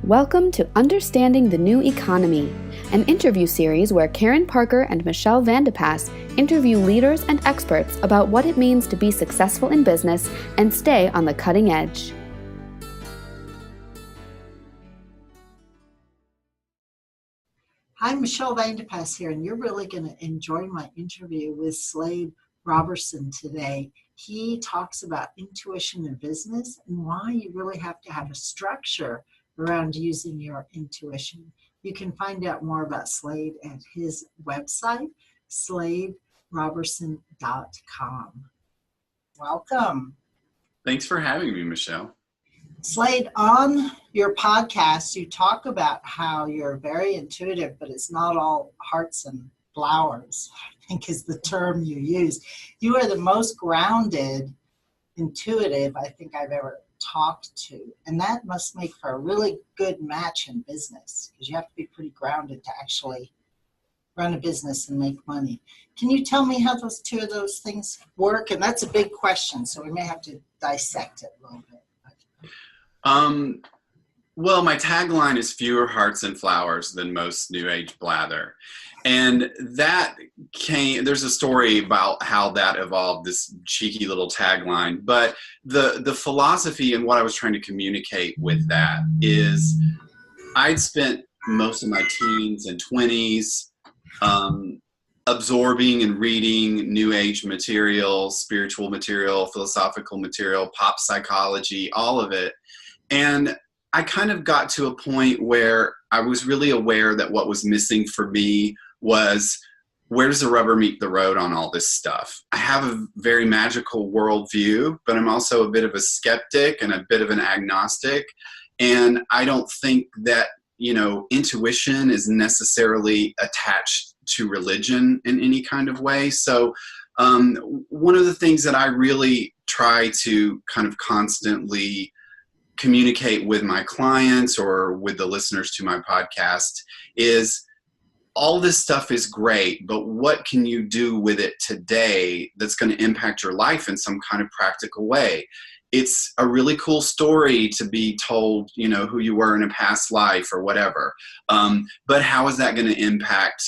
Welcome to Understanding the New Economy, an interview series where Karen Parker and Michelle Vandepass interview leaders and experts about what it means to be successful in business and stay on the cutting edge. Hi, Michelle Vandepass here, and you're really going to enjoy my interview with Slade Robertson today. He talks about intuition in business and why you really have to have a structure around using your intuition. You can find out more about Slade at his website, sladerobertson.com. Welcome. Thanks for having me, Michelle. Slade, on your podcast, you talk about how you're very intuitive, but it's not all hearts and flowers, I think is the term you use. You are the most grounded, intuitive I think I've ever talked to. And that must make for a really good match in business, because you have to be pretty grounded to actually run a business and make money. Can you tell me how those two of those things work? And that's a big question, so we may have to dissect it a little bit. Well, my tagline is fewer hearts and flowers than most New Age blather. And there's a story about how that evolved, this cheeky little tagline. But the philosophy and what I was trying to communicate with that is I'd spent most of my teens and 20s absorbing and reading New Age material, spiritual material, philosophical material, pop psychology, all of it. And I kind of got to a point where I was really aware that what was missing for me was, where does the rubber meet the road on all this stuff? I have a very magical worldview, but I'm also a bit of a skeptic and a bit of an agnostic. And I don't think that, intuition is necessarily attached to religion in any kind of way. So one of the things that I really try to kind of constantly communicate with my clients or with the listeners to my podcast is, all this stuff is great, but what can you do with it today that's going to impact your life in some kind of practical way? It's a really cool story to be told, who you were in a past life or whatever. But how is that going to impact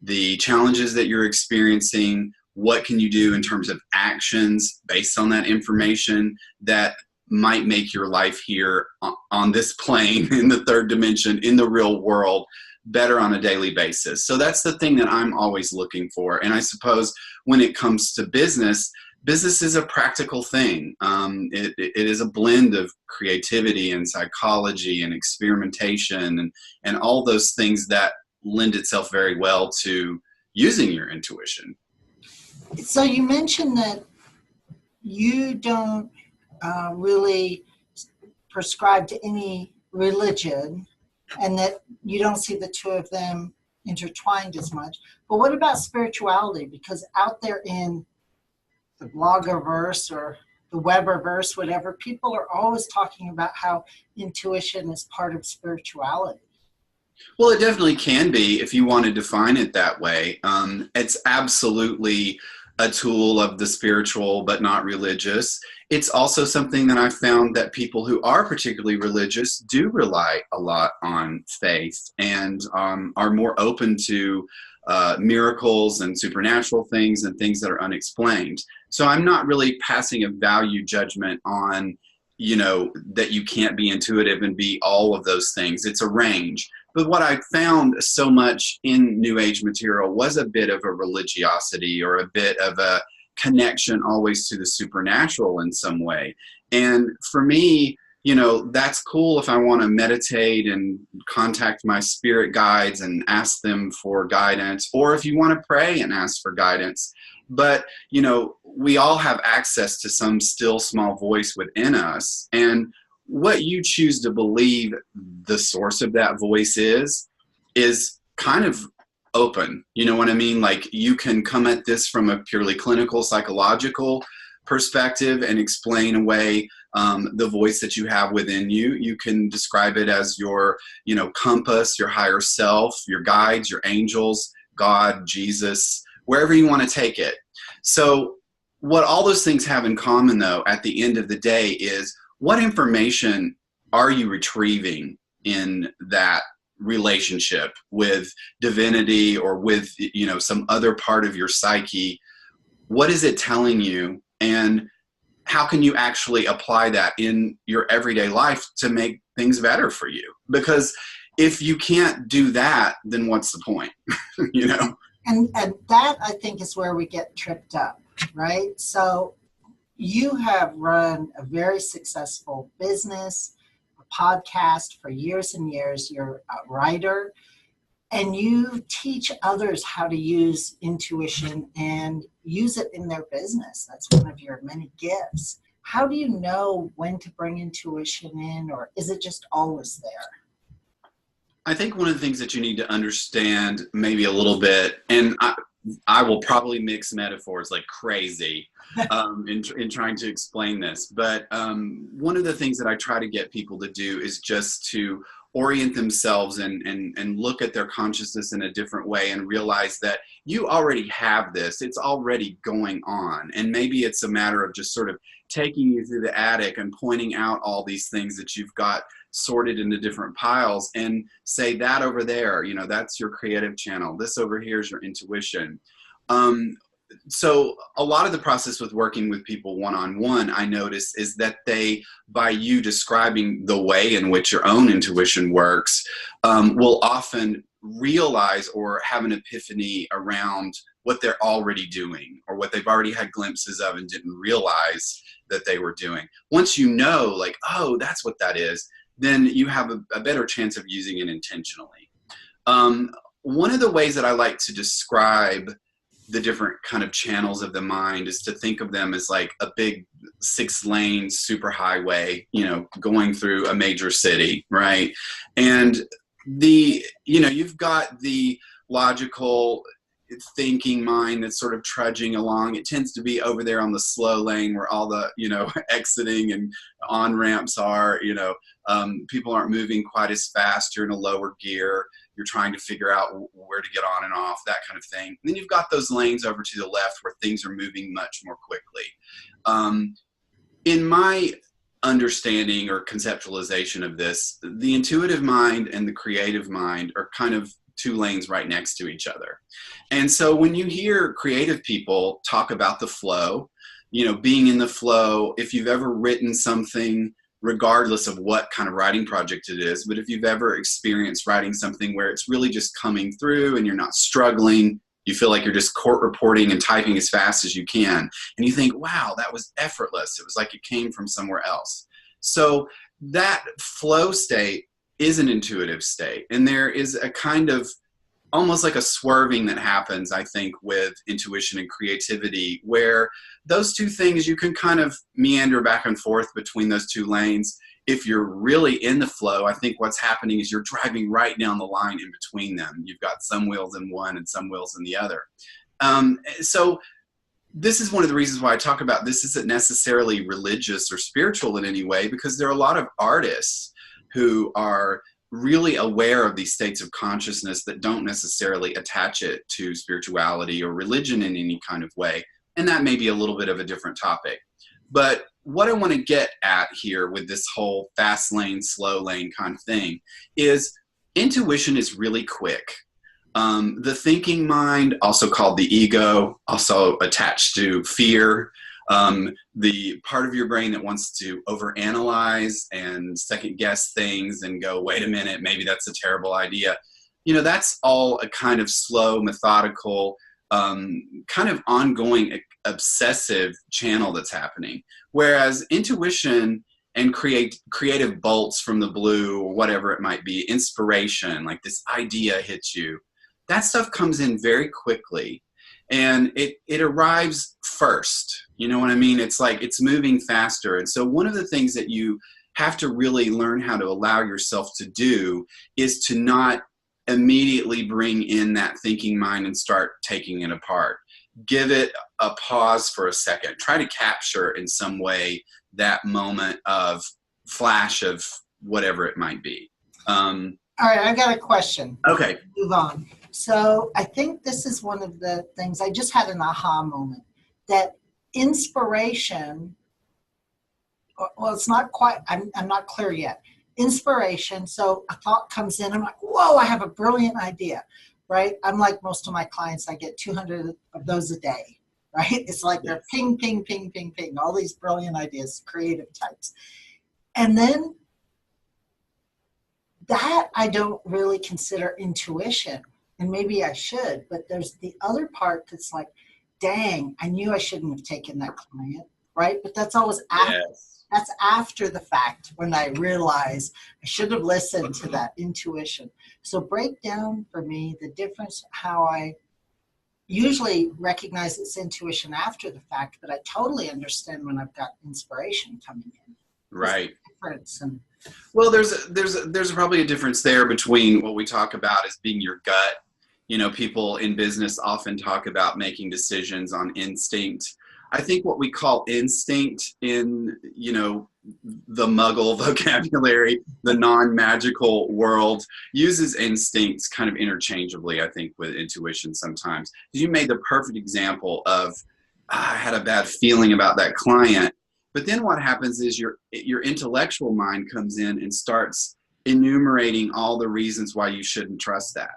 the challenges that you're experiencing? What can you do in terms of actions based on that information that might make your life here on this plane, in the third dimension, in the real world, better on a daily basis? So that's the thing that I'm always looking for. And I suppose when it comes to business is a practical thing. It is a blend of creativity and psychology and experimentation and all those things that lend itself very well to using your intuition. So you mentioned that you don't really prescribe to any religion, and that you don't see the two of them intertwined as much. But what about spirituality? Because out there in the bloggerverse or the Weberverse, whatever, people are always talking about how intuition is part of spirituality. Well, it definitely can be if you want to define it that way. It's absolutely a tool of the spiritual, but not religious. It's also something that I've found that people who are particularly religious do rely a lot on faith and are more open to miracles and supernatural things and things that are unexplained. So I'm not really passing a value judgment on, that you can't be intuitive and be all of those things. It's a range. But what I found so much in New Age material was a bit of a religiosity or a bit of a connection always to the supernatural in some way. And for me, that's cool if I want to meditate and contact my spirit guides and ask them for guidance, or if you want to pray and ask for guidance. But, we all have access to some still small voice within us. And what you choose to believe the source of that voice is kind of open. You know what I mean? Like, you can come at this from a purely clinical, psychological perspective and explain away the voice that you have within you. You can describe it as your, compass, your higher self, your guides, your angels, God, Jesus, wherever you want to take it. So what all those things have in common, though, at the end of the day is, what information are you retrieving in that relationship with divinity or with, some other part of your psyche, what is it telling you, and how can you actually apply that in your everyday life to make things better for you? Because if you can't do that, then what's the point? And that, I think, is where we get tripped up, right? So you have run a very successful business, a podcast for years and years. You're a writer, and you teach others how to use intuition and use it in their business. That's one of your many gifts. How do you know when to bring intuition in, or is it just always there? I think one of the things that you need to understand maybe a little bit, and I will probably mix metaphors like crazy in trying to explain this, but one of the things that I try to get people to do is just to orient themselves and look at their consciousness in a different way and realize that you already have this. It's already going on. And maybe it's a matter of just sort of taking you through the attic and pointing out all these things that you've got sorted into different piles and say that over there, that's your creative channel. This over here is your intuition. So a lot of the process with working with people one-on-one, I notice, is that they, by you describing the way in which your own intuition works, will often realize or have an epiphany around what they're already doing or what they've already had glimpses of and didn't realize that they were doing. Once you know, like, oh, that's what that is, then you have a better chance of using it intentionally. One of the ways that I like to describe the different kind of channels of the mind is to think of them as like a big 6-lane superhighway, going through a major city, right? And you've got the logical thinking mind that's sort of trudging along. It tends to be over there on the slow lane where all the, exiting and on ramps are, people aren't moving quite as fast. You're in a lower gear. You're trying to figure out where to get on and off, that kind of thing. And then you've got those lanes over to the left where things are moving much more quickly. In my understanding or conceptualization of this, the intuitive mind and the creative mind are kind of 2 lanes right next to each other. And so when you hear creative people talk about the flow, being in the flow, if you've ever written something, regardless of what kind of writing project it is, but if you've ever experienced writing something where it's really just coming through and you're not struggling, you feel like you're just court reporting and typing as fast as you can, and you think, wow, that was effortless. It was like it came from somewhere else. So that flow state is an intuitive state, and there is a kind of almost like a swerving that happens, I think, with intuition and creativity, where those 2 things, you can kind of meander back and forth between those 2 lanes. If you're really in the flow, I think what's happening is you're driving right down the line in between them. You've got some wheels in one and some wheels in the other. So this is one of the reasons why I talk about this isn't necessarily religious or spiritual in any way, because there are a lot of artists who are really aware of these states of consciousness that don't necessarily attach it to spirituality or religion in any kind of way. And that may be a little bit of a different topic. But what I want to get at here with this whole fast lane, slow lane kind of thing is intuition is really quick. The thinking mind, also called the ego, also attached to fear, the part of your brain that wants to overanalyze and second guess things and go, wait a minute, maybe that's a terrible idea. That's all a kind of slow, methodical, kind of ongoing, obsessive channel that's happening. Whereas intuition and creative bolts from the blue or whatever it might be, inspiration, like this idea hits you, that stuff comes in very quickly. And it arrives first. You know what I mean? It's like it's moving faster. And so one of the things that you have to really learn how to allow yourself to do is to not immediately bring in that thinking mind and start taking it apart. Give it a pause for a second. Try to capture in some way that moment of flash of whatever it might be. All right, I got a question. Okay. Move on. So I think this is one of the things, I just had an aha moment, that inspiration, well, it's not quite, I'm not clear yet. inspiration. So a thought comes in. I'm like, whoa, I have a brilliant idea, right? I'm like most of my clients, I get 200 of those a day, right? It's like they're ping, ping, ping, ping, ping, all these brilliant ideas, creative types. And then that I don't really consider intuition, and maybe I should, but there's the other part that's like, dang, I knew I shouldn't have taken that client, right? But that's always after, that's after the fact, when I realize I should have listened to that intuition. So break down for me the difference, how I usually recognize it's intuition after the fact, but I totally understand when I've got inspiration coming in. Right. Difference. And well, there's probably a difference there between what we talk about as being your gut. You know, people in business often talk about making decisions on instinct. I think what we call instinct in, you know, the muggle vocabulary, the non-magical world, uses instincts kind of interchangeably, I think, with intuition sometimes. You made the perfect example of, I had a bad feeling about that client. But then what happens is your intellectual mind comes in and starts enumerating all the reasons why you shouldn't trust that.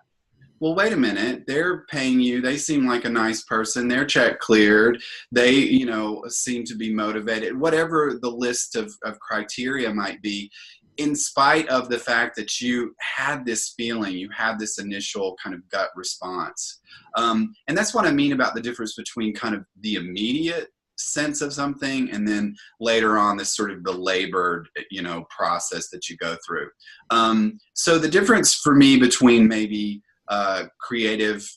Well, wait a minute, they're paying you, they seem like a nice person, their check cleared, they, you know, seem to be motivated, whatever the list of criteria might be, in spite of the fact that you had this feeling, you had this initial kind of gut response. And that's what I mean about the difference between kind of the immediate sense of something and then later on this sort of belabored, you know, process that you go through. So the difference for me between maybe creative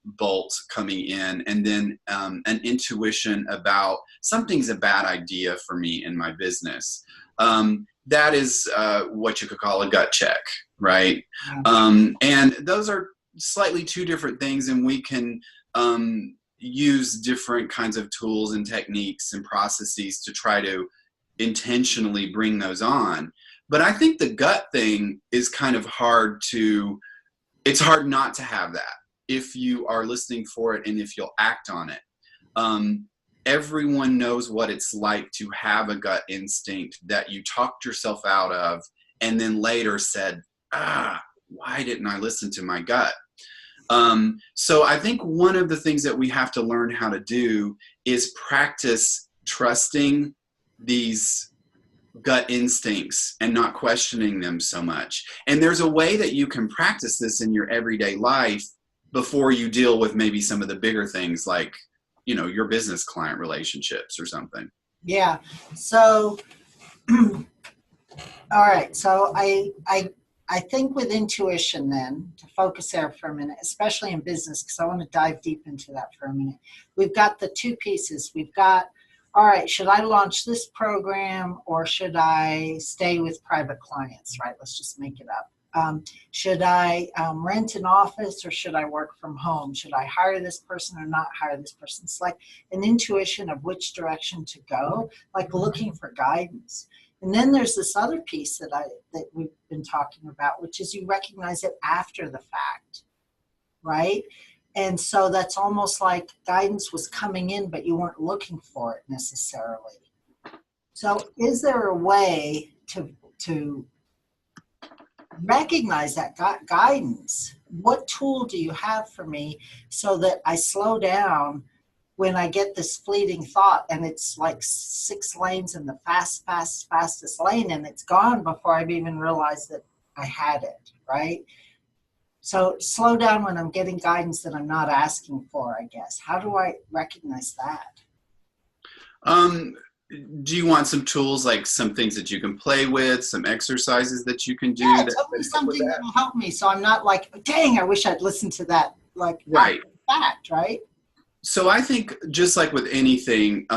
bolt coming in and then an intuition about something's a bad idea for me in my business, that is what you could call a gut check, right? And those are slightly two different things, and we can use different kinds of tools and techniques and processes to try to intentionally bring those on. But I think the gut thing is kind of hard to, it's hard not to have that if you are listening for it and if you'll act on it. Everyone knows what it's like to have a gut instinct that you talked yourself out of and then later said, why didn't I listen to my gut? So I think one of the things that we have to learn how to do is practice trusting these gut instincts and not questioning them so much. And there's a way that you can practice this in your everyday life before you deal with maybe some of the bigger things like, you know, your business client relationships or something. Yeah. So, all right. So I think with intuition then, to focus there for a minute, especially in business, because I want to dive deep into that for a minute. We've got the two pieces. We've got, all right, should I launch this program or should I stay with private clients, right? Let's just make it up. Should I rent an office or should I work from home? Should I hire this person or not hire this person? It's like an intuition of which direction to go, like looking for guidance. And then there's this other piece that we've been talking about, which is you recognize it after the fact, right? And so that's almost like guidance was coming in, but you weren't looking for it necessarily. So is there a way to recognize that guidance? What tool do you have for me so that I slow down when I get this fleeting thought and it's like 6 lanes in the fastest lane and it's gone before I've even realized that I had it, right? So slow down when I'm getting guidance that I'm not asking for, I guess. How do I recognize that? Do you want some tools, like some things that you can play with, some exercises that you can do? Yeah, tell me something that will help me so I'm not like, dang, I wish I'd listened to that, like, right. Fact, right? So I think just like with anything,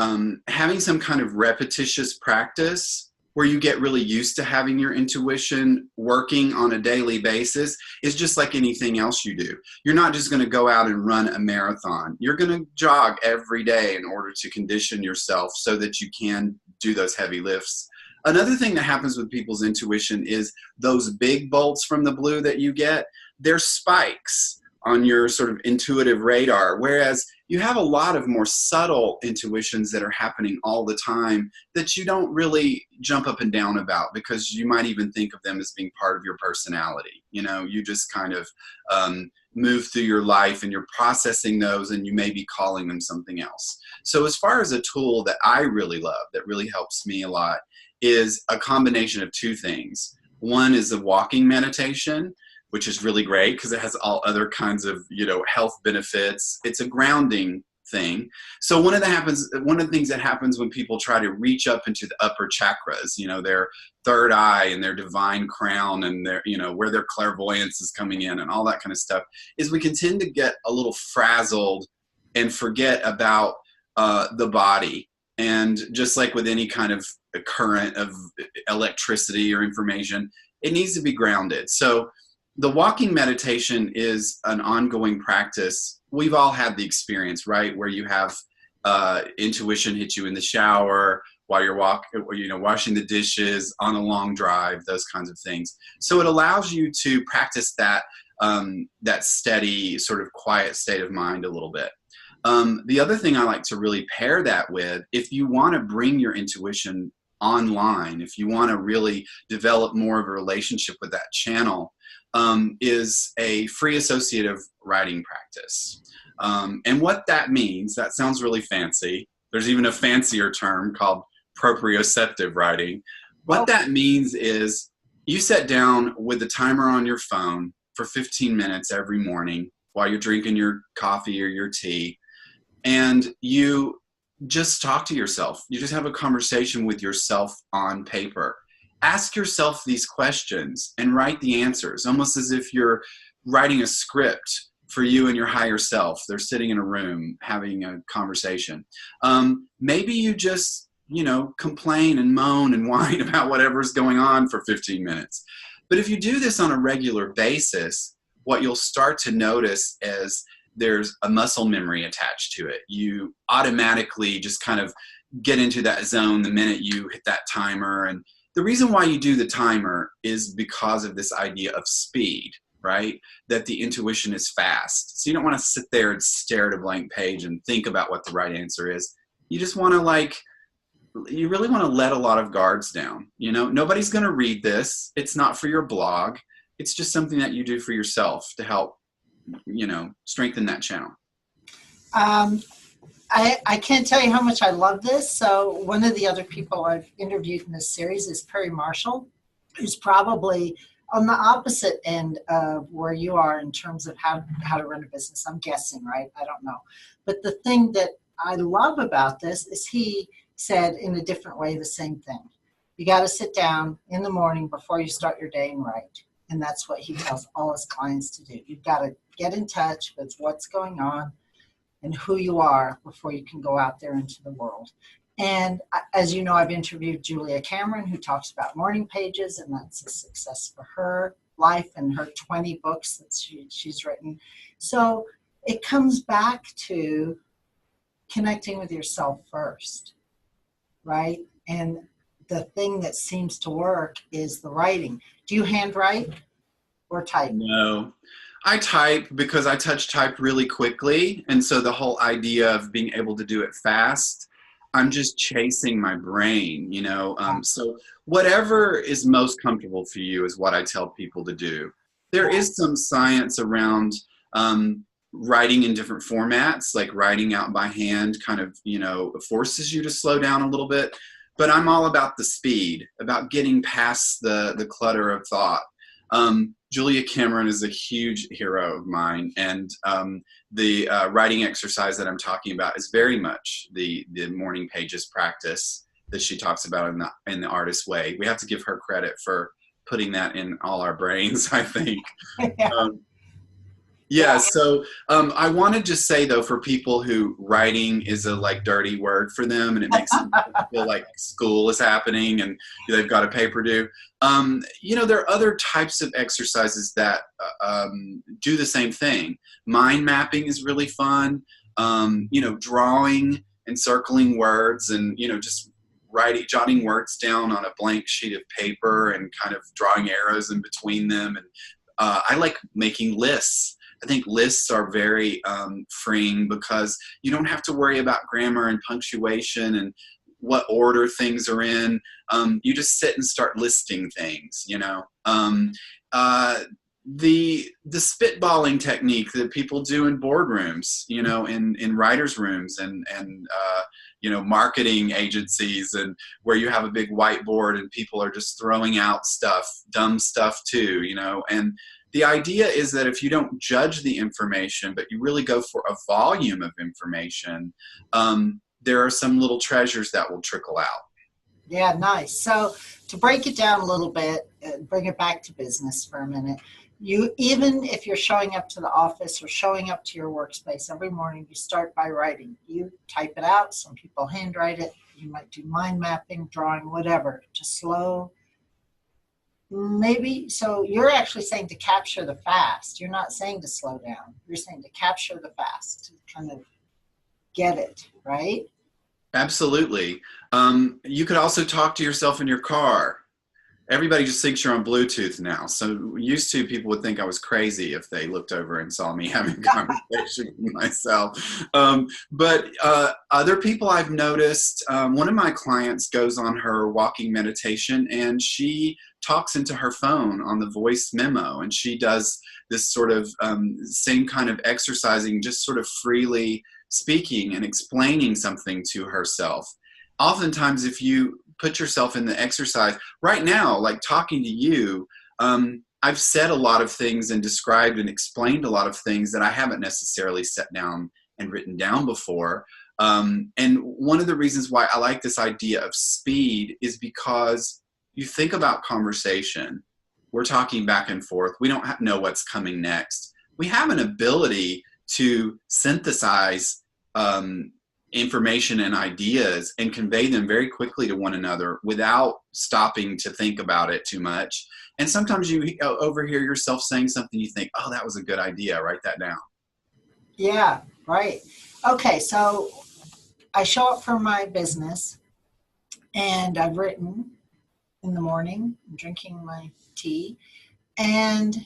having some kind of repetitious practice where you get really used to having your intuition working on a daily basis is just like anything else you do. You're not just going to go out and run a marathon. You're going to jog every day in order to condition yourself so that you can do those heavy lifts. Another thing that happens with people's intuition is those big bolts from the blue that you get, they're spikes. on your sort of intuitive radar, whereas you have a lot of more subtle intuitions that are happening all the time that you don't really jump up and down about, because you might even think of them as being part of your personality. You just kind of move through your life and you're processing those, and you may be calling them something else. So as far as a tool that I really love, that really helps me a lot, is a combination of two things. One is a walking meditation, which is really great because it has all other kinds of, health benefits. It's a grounding thing. So one of the things that happens when people try to reach up into the upper chakras, their third eye and their divine crown and their, where their clairvoyance is coming in and all that kind of stuff, is we can tend to get a little frazzled and forget about the body. And just like with any kind of current of electricity or information, it needs to be grounded. So the walking meditation is an ongoing practice. We've all had the experience, right, where you have intuition hit you in the shower, while you're washing the dishes, on a long drive, those kinds of things. So it allows you to practice that steady, sort of quiet state of mind a little bit. The other thing I like to really pair that with, if you want to bring your intuition online, if you want to really develop more of a relationship with that channel, is a free associative writing practice. And what that means, that sounds really fancy. There's even a fancier term called proprioceptive writing. What that means is you sit down with the timer on your phone for 15 minutes every morning while you're drinking your coffee or your tea, and you just talk to yourself. You just have a conversation with yourself on paper. Ask yourself these questions and write the answers, almost as if you're writing a script for you and your higher self. They're sitting in a room having a conversation. Maybe you just, complain and moan and whine about whatever's going on for 15 minutes. But if you do this on a regular basis, what you'll start to notice is there's a muscle memory attached to it. You automatically just kind of get into that zone the minute you hit that timer. And the reason why you do the timer is because of this idea of speed, right? That the intuition is fast. So you don't want to sit there and stare at a blank page and think about what the right answer is. You just want to you really want to let a lot of guards down. Nobody's going to read this. It's not for your blog. It's just something that you do for yourself to help, strengthen that channel. I can't tell you how much I love this. So one of the other people I've interviewed in this series is Perry Marshall, who's probably on the opposite end of where you are in terms of how to run a business. I'm guessing, right? I don't know. But the thing that I love about this is he said in a different way the same thing. You got to sit down in the morning before you start your day and write. And that's what he tells all his clients to do. You've got to get in touch with what's going on and who you are before you can go out there into the world. And as you know, I've interviewed Julia Cameron, who talks about morning pages, and that's a success for her life and her 20 books that she's written. So it comes back to connecting with yourself first, right? And the thing that seems to work is the writing. Do you handwrite or type? No, I type because I touch type really quickly. And so the whole idea of being able to do it fast, I'm just chasing my brain, so whatever is most comfortable for you is what I tell people to do. There is some science around writing in different formats, like writing out by hand kind of, forces you to slow down a little bit. But I'm all about the speed, about getting past the clutter of thought. Julia Cameron is a huge hero of mine, and the writing exercise that I'm talking about is very much the morning pages practice that she talks about in the Artist Way. We have to give her credit for putting that in all our brains, I think. Yeah. So I want to just say, though, for people who writing is a dirty word for them and it makes them feel like school is happening and they've got a paper due. There are other types of exercises that do the same thing. Mind mapping is really fun. Drawing and circling words and, just jotting words down on a blank sheet of paper and kind of drawing arrows in between them. And I like making lists. I think lists are very freeing because you don't have to worry about grammar and punctuation and what order things are in. You just sit and start listing things, you know. The spitballing technique that people do in boardrooms, you know, in writers' rooms and you know, marketing agencies, and where you have a big whiteboard and people are just throwing out stuff, dumb stuff too, you know. And the idea is that if you don't judge the information, but you really go for a volume of information, there are some little treasures that will trickle out. Yeah, nice. So to break it down a little bit, bring it back to business for a minute. You, even if you're showing up to the office or showing up to your workspace every morning, you start by writing. You type it out. Some people handwrite it. You might do mind mapping, drawing, whatever, to slow. Maybe, so you're actually saying to capture the fast. You're not saying to slow down. You're saying to capture the fast, to kind of get it, right? Absolutely. You could also talk to yourself in your car. Everybody just thinks you're on Bluetooth now. So used to, people would think I was crazy if they looked over and saw me having a conversation with myself. But other people I've noticed, one of my clients goes on her walking meditation and she talks into her phone on the voice memo. And she does this sort of same kind of exercising, just sort of freely speaking and explaining something to herself. Oftentimes, if you put yourself in the exercise right now, like talking to you, I've said a lot of things and described and explained a lot of things that I haven't necessarily set down and written down before. And one of the reasons why I like this idea of speed is because you think about conversation. We're talking back and forth. We don't know what's coming next. We have an ability to synthesize information and ideas and convey them very quickly to one another without stopping to think about it too much. And sometimes you overhear yourself saying something, you think, oh, that was a good idea. Write that down. Yeah, right. Okay, so I show up for my business and I've written in the morning, I'm drinking my tea, and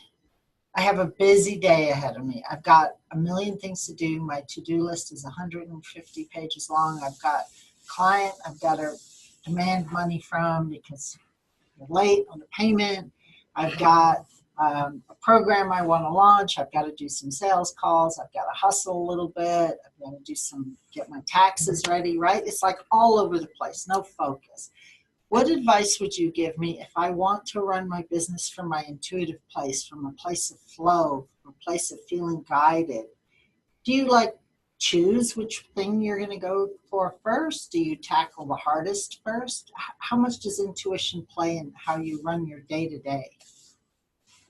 I have a busy day ahead of me. I've got a million things to do. My to-do list is 150 pages long. I've got a client I've got to demand money from because they're late on the payment. I've got a program I want to launch. I've got to do some sales calls. I've got to hustle a little bit. I've got to get my taxes ready, right? It's like all over the place, no focus. What advice would you give me if I want to run my business from my intuitive place, from a place of flow, from a place of feeling guided? Do you choose which thing you're going to go for first? Do you tackle the hardest first? How much does intuition play in how you run your day to day?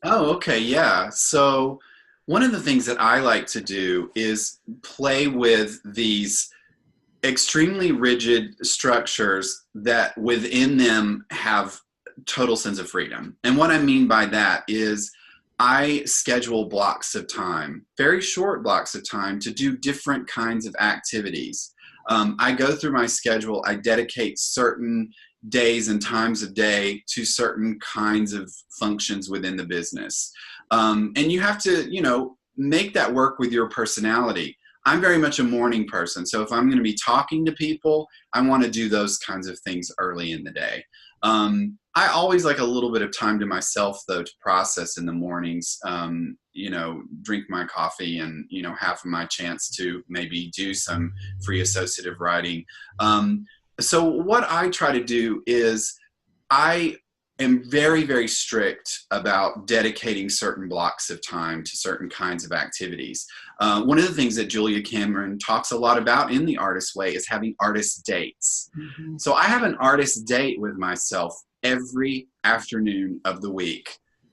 Oh, okay. Yeah. So one of the things that I like to do is play with these extremely rigid structures that within them have total sense of freedom. And what I mean by that is I schedule blocks of time, very short blocks of time, to do different kinds of activities. I go through my schedule. I dedicate certain days and times of day to certain kinds of functions within the business. And you have to, make that work with your personality. I'm very much a morning person. So if I'm going to be talking to people, I want to do those kinds of things early in the day. I always like a little bit of time to myself, though, to process in the mornings, drink my coffee and, have my chance to maybe do some free associative writing. So what I try to do is I am very, very strict about dedicating certain blocks of time to certain kinds of activities. One of the things that Julia Cameron talks a lot about in The Artist Way is having artist dates. Mm-hmm. So I have an artist date with myself every afternoon of the week.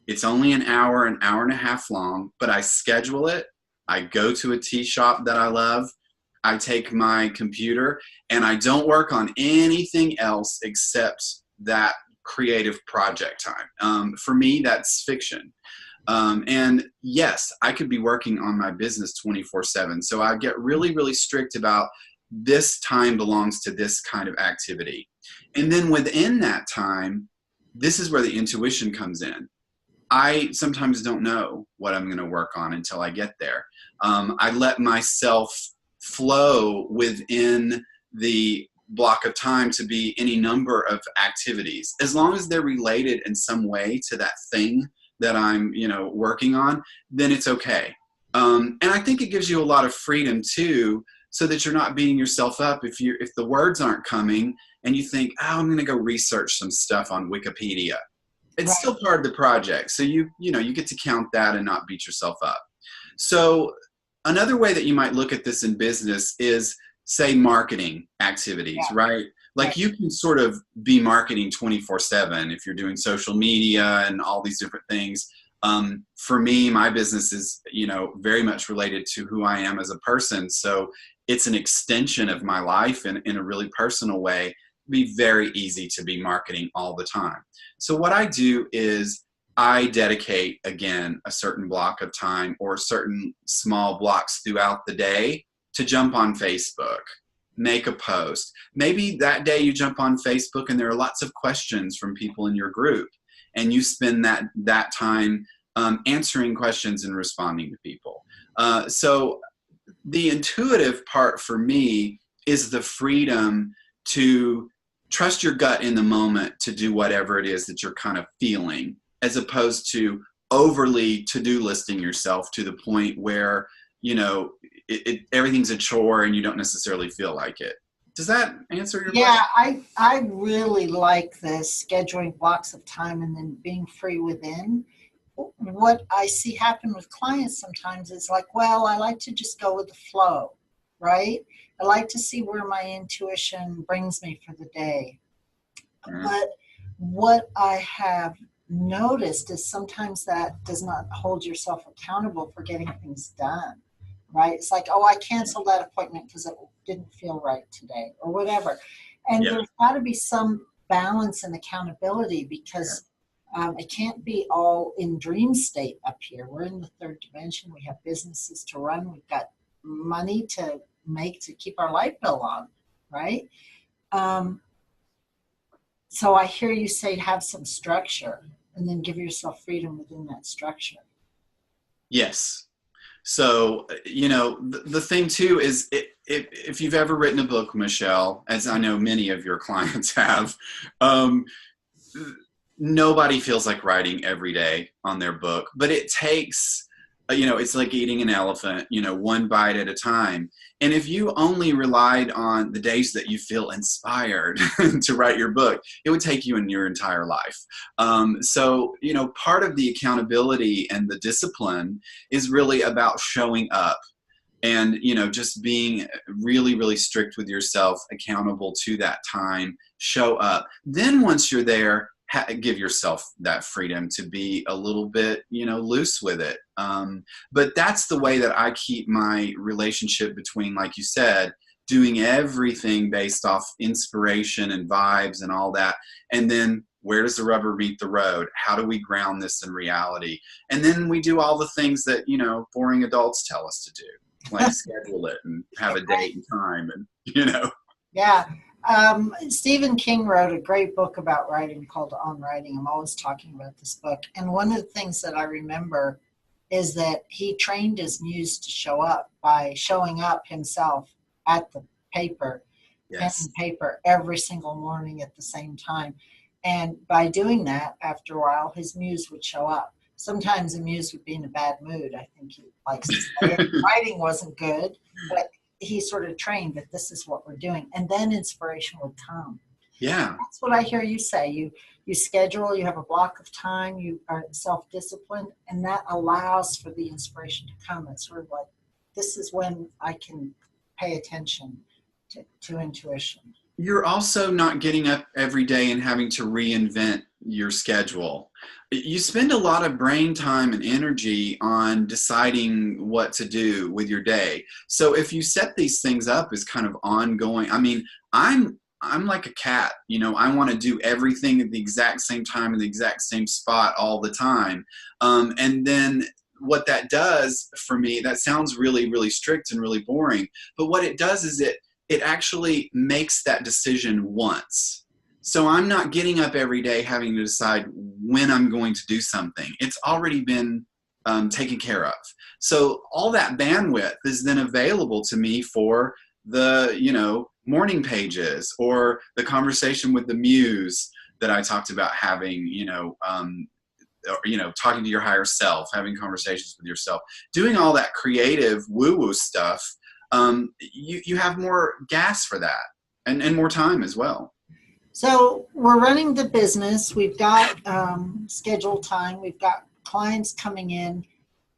It's only an hour and a half long, but I schedule it. I go to a tea shop that I love. I take my computer and I don't work on anything else except that creative project time. For me, that's fiction. And yes, I could be working on my business 24/7. So I get really, really strict about this time belongs to this kind of activity. And then within that time, this is where the intuition comes in. I sometimes don't know what I'm going to work on until I get there. I let myself flow within the block of time to be any number of activities, as long as they're related in some way to that thing that I'm, working on, then it's okay. And I think it gives you a lot of freedom too, so that you're not beating yourself up if the words aren't coming and you think, oh, I'm going to go research some stuff on Wikipedia. It's Right. still part of the project. So you get to count that and not beat yourself up. So another way that you might look at this in business is, say, marketing activities, Yeah. right? Like Right. you can sort of be marketing 24/7 if you're doing social media and all these different things. For me, my business is, very much related to who I am as a person. So it's an extension of my life in a really personal way. It'd be very easy to be marketing all the time. So what I do is I dedicate, again, a certain block of time or certain small blocks throughout the day to jump on Facebook, make a post. Maybe that day you jump on Facebook and there are lots of questions from people in your group, and you spend that time answering questions and responding to people. So the intuitive part for me is the freedom to trust your gut in the moment to do whatever it is that you're kind of feeling, as opposed to overly to-do listing yourself to the point where, everything's a chore and you don't necessarily feel like it. Does that answer your question? Yeah, I really like this scheduling blocks of time and then being free within. What I see happen with clients sometimes is like, well, I like to just go with the flow, right? I like to see where my intuition brings me for the day. Mm. But what I have noticed is sometimes that does not hold yourself accountable for getting things done, right? It's like, oh, I canceled that appointment because it didn't feel right today or whatever. And Yeah. there's got to be some balance and accountability, because it can't be all in dream state up here. We're in the third dimension. We have businesses to run. We've got money to make to keep our light bill on, right? So I hear you say have some structure and then give yourself freedom within that structure. Yes. So, the thing too is, if you've ever written a book, Michelle, as I know many of your clients have, nobody feels like writing every day on their book, but it takes, it's like eating an elephant, one bite at a time. And if you only relied on the days that you feel inspired to write your book, it would take you in your entire life. So, part of the accountability and the discipline is really about showing up and, just being really, really strict with yourself, accountable to that time, show up. Then once you're there, give yourself that freedom to be a little bit, loose with it. But that's the way that I keep my relationship between, like you said, doing everything based off inspiration and vibes and all that. And then where does the rubber meet the road? How do we ground this in reality? And then we do all the things that, boring adults tell us to do, like schedule it and have a date and time and. Yeah. Stephen King wrote a great book about writing called On Writing. I'm always talking about this book. And one of the things that I remember is that he trained his muse to show up by showing up himself at the paper, pen Yes. and paper, every single morning at the same time. And by doing that, after a while, his muse would show up. Sometimes the muse would be in a bad mood. I think he likes to say it. Writing wasn't good, but he sort of trained that this is what we're doing. And then inspiration would come. Yeah. That's what I hear you say. You schedule, you have a block of time, you are self-disciplined, and that allows for the inspiration to come. It's sort of like, this is when I can pay attention to intuition. You're also not getting up every day and having to reinvent your schedule. You spend a lot of brain time and energy on deciding what to do with your day. So if you set these things up as kind of ongoing, I mean, I'm like a cat, I want to do everything at the exact same time in the exact same spot all the time. And then what that does for me, that sounds really, really strict and really boring. But what it does is it actually makes that decision once. So I'm not getting up every day having to decide when I'm going to do something. It's already been taken care of. So all that bandwidth is then available to me for the, morning pages or the conversation with the muse that I talked about having, talking to your higher self, having conversations with yourself, doing all that creative woo-woo stuff. You have more gas for that and more time as well. So we're running the business. We've got scheduled time. We've got clients coming in,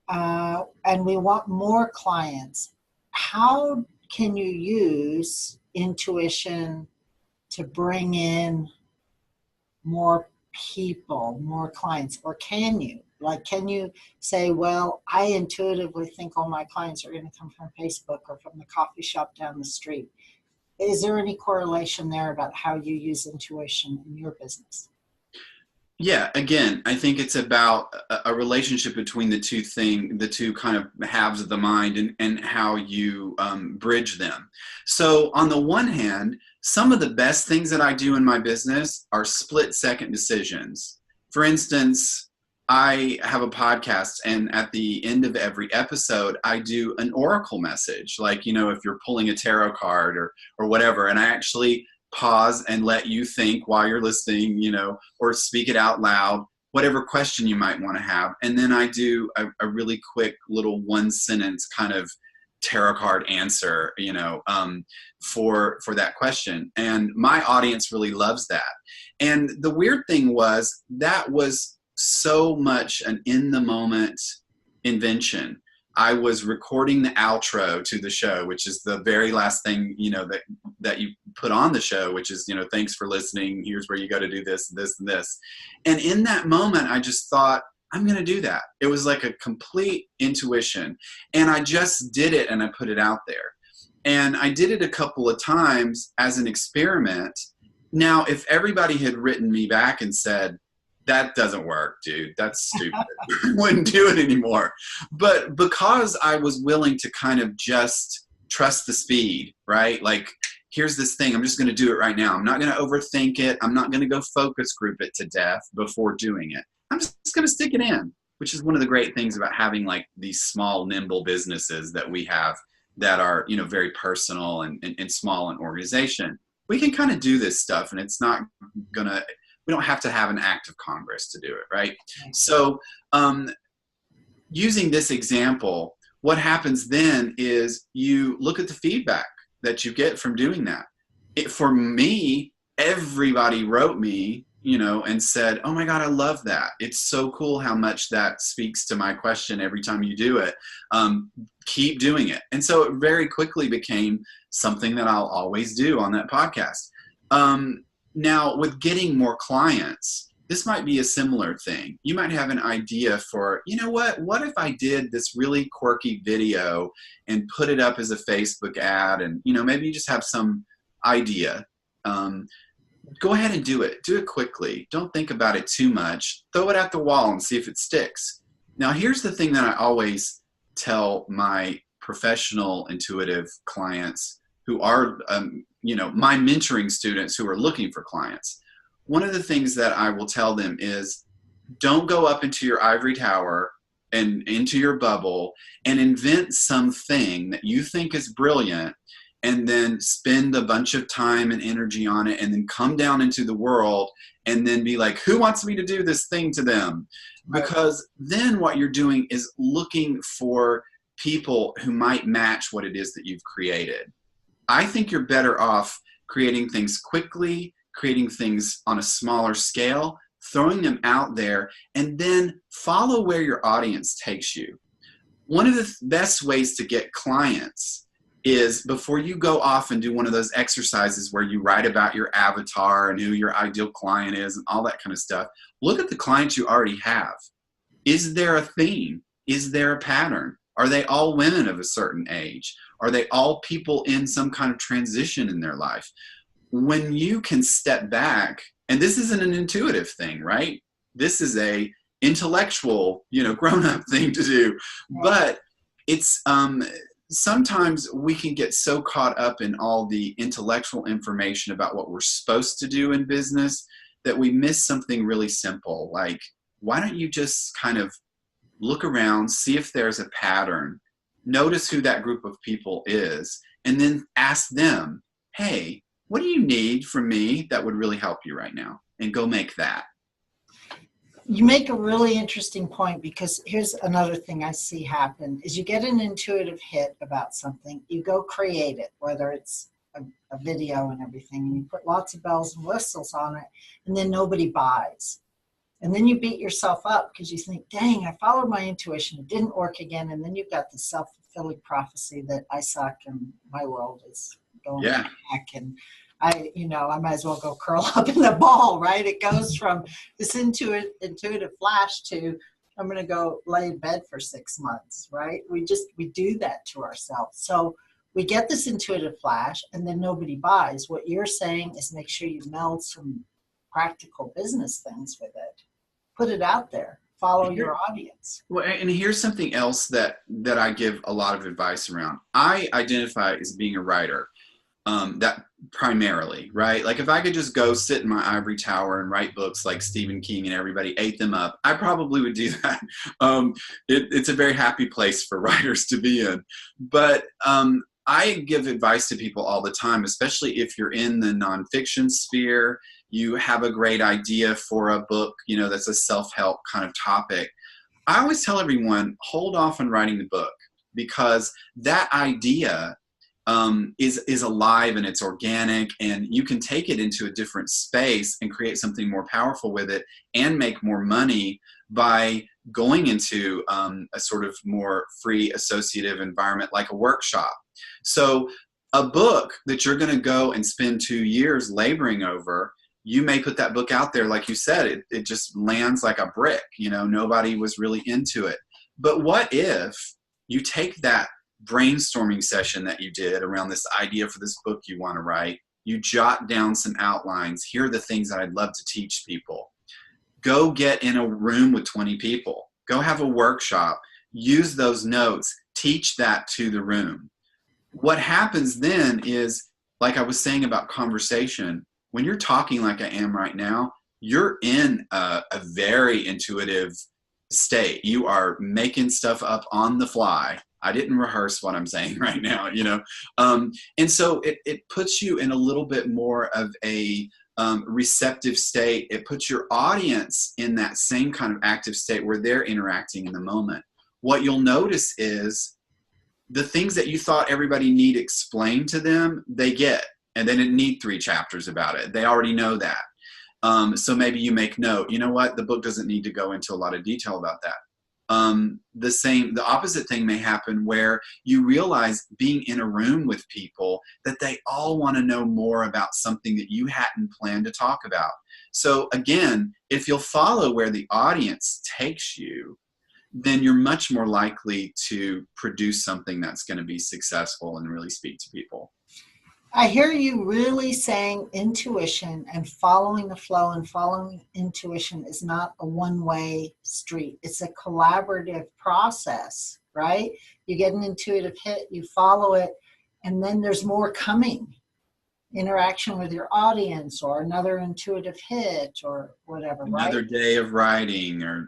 and we want more clients. How can you use intuition to bring in more people, more clients? Or can you? Can you say, well, I intuitively think all my clients are going to come from Facebook or from the coffee shop down the street? Is there any correlation there about how you use intuition in your business? Yeah, again, I think it's about a relationship between the two kind of halves of the mind and how you bridge them. So on the one hand, some of the best things that I do in my business are split-second decisions. For instance, I have a podcast, and at the end of every episode, I do an oracle message, like, if you're pulling a tarot card or whatever, and I actually pause and let you think while you're listening, or speak it out loud, whatever question you might want to have. And then I do a really quick little one sentence kind of tarot card answer, for that question. And my audience really loves that. And the weird thing was that was so much an in the moment invention. I was recording the outro to the show, which is the very last thing, that you put on the show, which is, thanks for listening. Here's where you got to do this, this, and this. And in that moment, I just thought, I'm going to do that. It was like a complete intuition. And I just did it and I put it out there. And I did it a couple of times as an experiment. Now, if everybody had written me back and said, that doesn't work, dude, that's stupid, wouldn't do it anymore. But because I was willing to kind of just trust the speed, right? Like, here's this thing, I'm just going to do it right now. I'm not going to overthink it. I'm not going to go focus group it to death before doing it. I'm just going to stick it in, which is one of the great things about having like these small, nimble businesses that we have that are, very personal and small in organization. We can kind of do this stuff, and it's not going to, we don't have to have an act of Congress to do it, right? So using this example, what happens then is you look at the feedback that you get from doing that. For me, everybody wrote me, and said, oh my God, I love that. It's so cool how much that speaks to my question every time you do it. Keep doing it. And so it very quickly became something that I'll always do on that podcast. Now, with getting more clients, this might be a similar thing. You might have an idea for, what if I did this really quirky video and put it up as a Facebook ad, and, maybe you just have some idea. Go ahead and do it. Do it quickly. Don't think about it too much. Throw it at the wall and see if it sticks. Now, here's the thing that I always tell my professional intuitive clients who are, my mentoring students who are looking for clients. One of the things that I will tell them is, don't go up into your ivory tower and into your bubble and invent something that you think is brilliant and then spend a bunch of time and energy on it and then come down into the world and then be like, who wants me to do this thing to them? Because then what you're doing is looking for people who might match what it is that you've created. I think you're better off creating things quickly, creating things on a smaller scale, throwing them out there, and then follow where your audience takes you. One of the best ways to get clients is, before you go off and do one of those exercises where you write about your avatar and who your ideal client is and all that kind of stuff, look at the clients you already have. Is there a theme? Is there a pattern? Are they all women of a certain age? Are they all people in some kind of transition in their life? When you can step back, and this isn't an intuitive thing, right? This is a intellectual, grown-up thing to do. But it's sometimes we can get so caught up in all the intellectual information about what we're supposed to do in business that we miss something really simple. Like, why don't you just kind of look around, see if there's a pattern, notice who that group of people is, and then ask them, hey, what do you need from me that would really help you right now? And go make that. You make a really interesting point, because here's another thing I see happen is you get an intuitive hit about something, you go create it, whether it's a video and everything, and you put lots of bells and whistles on it, and then nobody buys. And then you beat yourself up because you think, dang, I followed my intuition, it didn't work again. And then you've got the self-fulfilling prophecy that I suck and my world is going to heck, and I might as well go curl up in the ball, right? It goes from this intuitive flash to I'm going to go lay in bed for 6 months, right? We do that to ourselves. So we get this intuitive flash and then nobody buys. What you're saying is make sure you meld some practical business things with it. Put it out there. Follow your audience. Well, and here's something else that I give a lot of advice around. I identify as being a writer. That primarily, right? Like if I could just go sit in my ivory tower and write books like Stephen King and everybody ate them up, I probably would do that. It's a very happy place for writers to be in. But I give advice to people all the time, especially if you're in the nonfiction sphere, you have a great idea for a book, that's a self-help kind of topic. I always tell everyone, hold off on writing the book, because that idea is alive and it's organic, and you can take it into a different space and create something more powerful with it and make more money by going into a sort of more free associative environment like a workshop. So a book that you're going to go and spend 2 years laboring over, you may put that book out there, like you said, it just lands like a brick, nobody was really into it. But what if you take that brainstorming session that you did around this idea for this book you want to write, you jot down some outlines, here are the things that I'd love to teach people. Go get in a room with 20 people, go have a workshop, use those notes, teach that to the room. What happens then is, like I was saying about conversation, when you're talking like I am right now, you're in a very intuitive state. You are making stuff up on the fly. I didn't rehearse what I'm saying right now, and so it puts you in a little bit more of a receptive state. It puts your audience in that same kind of active state where they're interacting in the moment. What you'll notice is the things that you thought everybody need explained to them, they get, and they didn't need 3 chapters about it. They already know that. So maybe you make note, you know what, the book doesn't need to go into a lot of detail about that. The opposite thing may happen where you realize, being in a room with people, that they all want to know more about something that you hadn't planned to talk about. So again, if you'll follow where the audience takes you, then you're much more likely to produce something that's going to be successful and really speak to people. I hear you really saying intuition and following the flow, and following intuition is not a one-way street. It's a collaborative process, right? You get an intuitive hit, you follow it, and then there's more coming. Interaction with your audience, or another intuitive hit, or whatever, another right? day of writing, or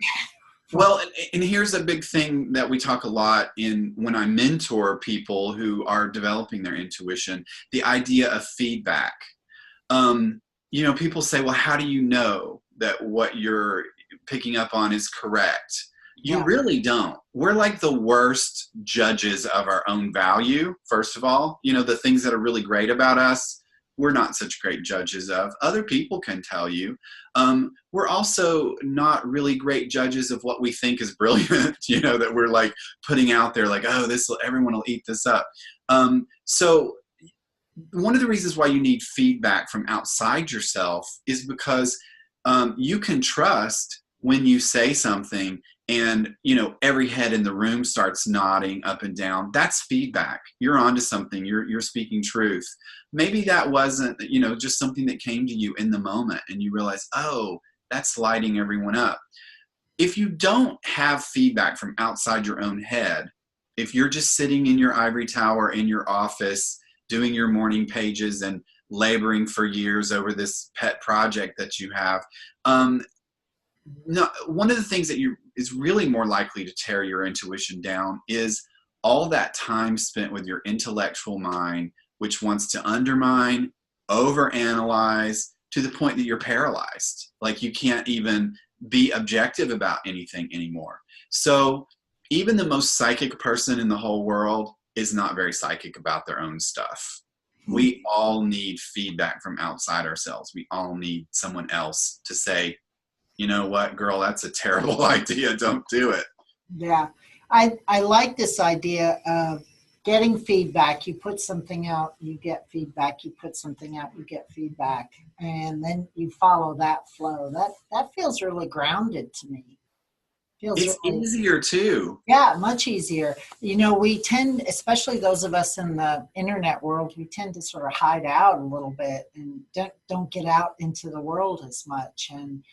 well, and here's a big thing that we talk a lot in when I mentor people who are developing their intuition, the idea of feedback. People say, well, how do you know that what you're picking up on is correct? You really don't. We're like the worst judges of our own value, first of all. The things that are really great about us, we're not such great judges of. Other people can tell you. We're also not really great judges of what we think is brilliant, that we're like putting out there like, oh, everyone will eat this up. So one of the reasons why you need feedback from outside yourself is because you can trust when you say something and every head in the room starts nodding up and down. That's feedback. You're onto something. You're speaking truth. Maybe that wasn't just something that came to you in the moment and you realize, oh, that's lighting everyone up. If you don't have feedback from outside your own head, if you're just sitting in your ivory tower in your office doing your morning pages and laboring for years over this pet project that you have. No, one of the things that is really more likely to tear your intuition down is all that time spent with your intellectual mind, which wants to undermine, overanalyze to the point that you're paralyzed. Like you can't even be objective about anything anymore. So even the most psychic person in the whole world is not very psychic about their own stuff. We all need feedback from outside ourselves. We all need someone else to say, you know what, girl, that's a terrible idea. Don't do it. Yeah. I like this idea of getting feedback. You put something out, you get feedback. You put something out, you get feedback. And then you follow that flow. That feels really grounded to me. It's really easier too. Yeah, much easier. You know, we tend, especially those of us in the internet world, we tend to sort of hide out a little bit and don't get out into the world as much. And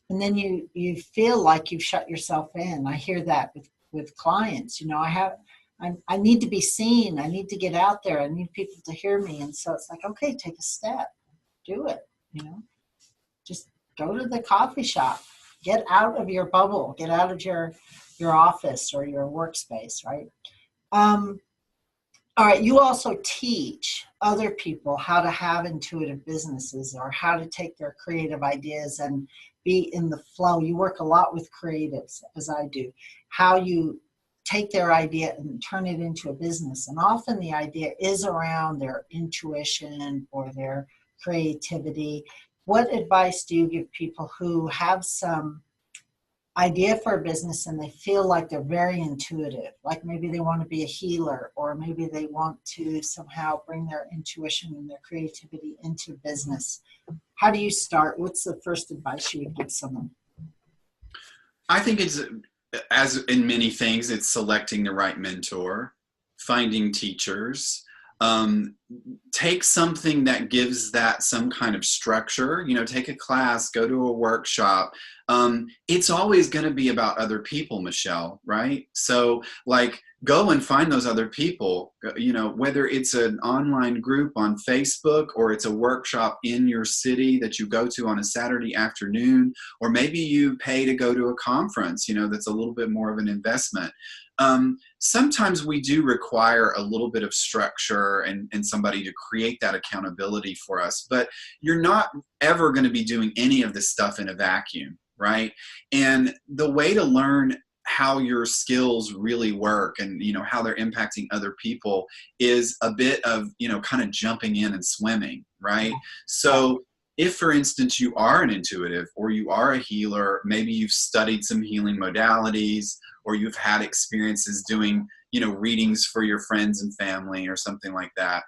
then you feel like you've shut yourself in. I hear that with clients. You know, I need to be seen. I need to get out there. I need people to hear me. And so it's like, okay, take a step, do it. You know, just go to the coffee shop. Get out of your bubble. Get out of your office or your workspace, right? All right. You also teach other people how to have intuitive businesses or how to take their creative ideas and be in the flow. You work a lot with creatives, as I do. How you take their idea and turn it into a business. And often the idea is around their intuition or their creativity. What advice do you give people who have some idea for a business and they feel like they're very intuitive, like maybe they want to be a healer or maybe they want to somehow bring their intuition and their creativity into business? How do you start? What's the first advice you would give someone? I think it's, as in many things, it's selecting the right mentor, finding teachers. Take something that gives that some kind of structure, you know, take a class, go to a workshop. It's always going to be about other people, Michelle, right? So like go and find those other people, you know, whether it's an online group on Facebook or it's a workshop in your city that you go to on a Saturday afternoon, or maybe you pay to go to a conference, you know, that's a little bit more of an investment. Sometimes we do require a little bit of structure and somebody to create that accountability for us, but you're not ever going to be doing any of this stuff in a vacuum, right? And the way to learn how your skills really work and, you know, how they're impacting other people is a bit of, you know, kind of jumping in and swimming, right? So if, for instance, you are an intuitive or you are a healer, maybe you've studied some healing modalities or you've had experiences doing, you know, readings for your friends and family or something like that.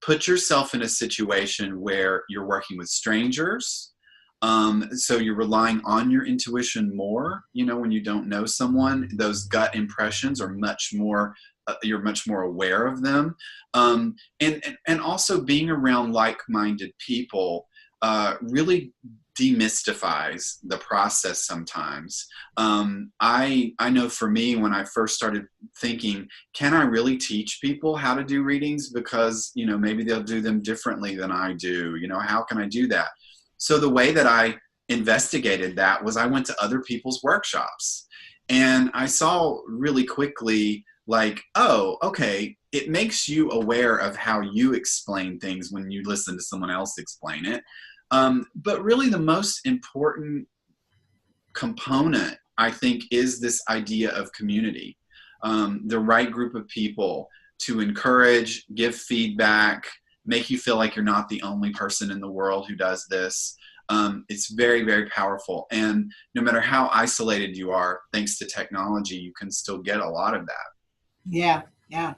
Put yourself in a situation where you're working with strangers. So you're relying on your intuition more, you know, when you don't know someone, those gut impressions are much more, you're much more aware of them. And also being around like-minded people really demystifies the process sometimes. I know for me, when I first started thinking, can I really teach people how to do readings? Because, you know, maybe they'll do them differently than I do. You know, how can I do that? So the way that I investigated that was I went to other people's workshops and I saw really quickly like, oh, okay, it makes you aware of how you explain things when you listen to someone else explain it. But really the most important component, I think, is this idea of community, the right group of people to encourage, give feedback, make you feel like you're not the only person in the world who does this. It's very, very powerful. And no matter how isolated you are, thanks to technology, you can still get a lot of that. Yeah, yeah.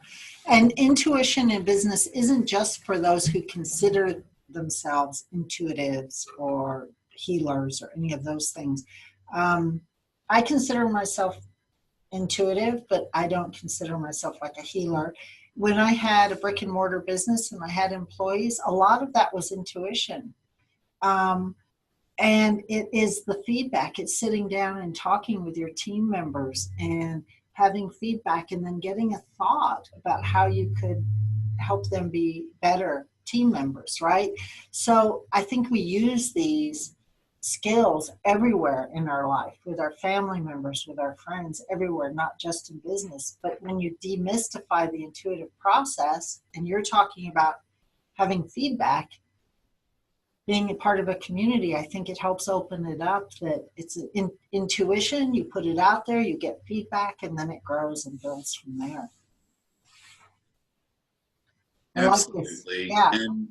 And intuition in business isn't just for those who consider themselves intuitives or healers or any of those things. I consider myself intuitive, but I don't consider myself like a healer. When I had a brick and mortar business and I had employees, a lot of that was intuition. And it is the feedback. It's sitting down and talking with your team members and having feedback and then getting a thought about how you could help them be better team members, right? So I think we use these skills everywhere in our life, with our family members, with our friends, everywhere, not just in business. But when you demystify the intuitive process, and you're talking about having feedback, being a part of a community, I think it helps open it up, that it's intuition, you put it out there, you get feedback, and then it grows and builds from there. Absolutely. Yeah. And,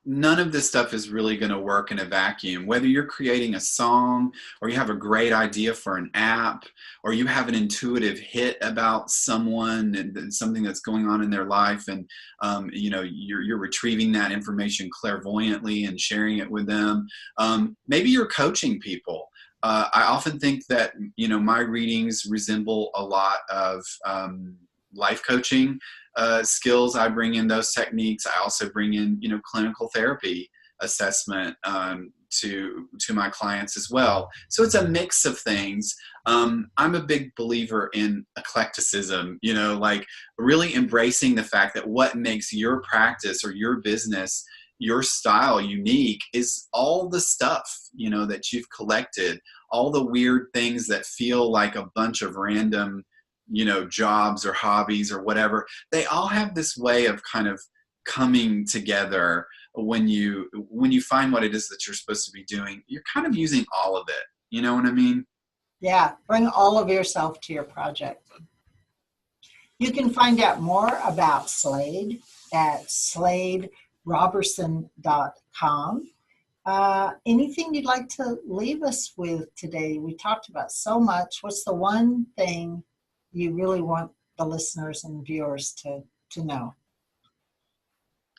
none of this stuff is really going to work in a vacuum. Whether you're creating a song, or you have a great idea for an app, or you have an intuitive hit about someone and something that's going on in their life, and, you're retrieving that information clairvoyantly and sharing it with them. Maybe you're coaching people. I often think that, my readings resemble a lot of life coaching skills. I bring in those techniques. I also bring in, clinical therapy assessment to my clients as well. So it's a mix of things. I'm a big believer in eclecticism, like really embracing the fact that what makes your practice or your business, your style unique is all the stuff, that you've collected, all the weird things that feel like a bunch of random jobs or hobbies or whatever. They all have this way of kind of coming together. When you find what it is that you're supposed to be doing, you're kind of using all of it. You know what I mean? Yeah. Bring all of yourself to your project. You can find out more about Slade at sladerobertson.com. Anything you'd like to leave us with today? We talked about so much. What's the one thing you really want the listeners and viewers to know?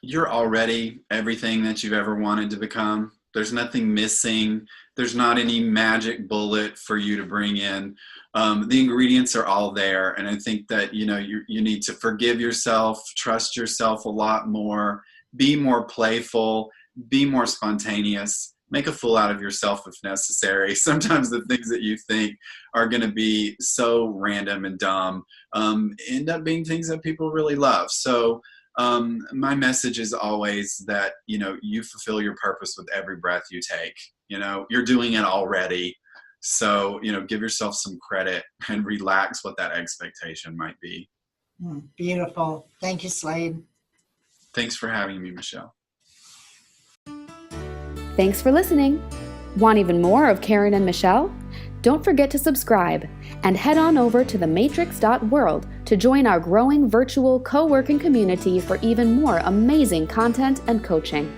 You're already everything that you've ever wanted to become. There's nothing missing. There's not any magic bullet for you to bring in. The ingredients are all there. And I think that, you need to forgive yourself, trust yourself a lot more, be more playful, be more spontaneous. Make a fool out of yourself if necessary. Sometimes the things that you think are going to be so random and dumb end up being things that people really love. So my message is always that, you fulfill your purpose with every breath you take. You're doing it already. So, give yourself some credit and relax what that expectation might be. Beautiful. Thank you, Slade. Thanks for having me, Michelle. Thanks for listening. Want even more of Karen and Michelle? Don't forget to subscribe and head on over to thematrix.world to join our growing virtual co-working community for even more amazing content and coaching.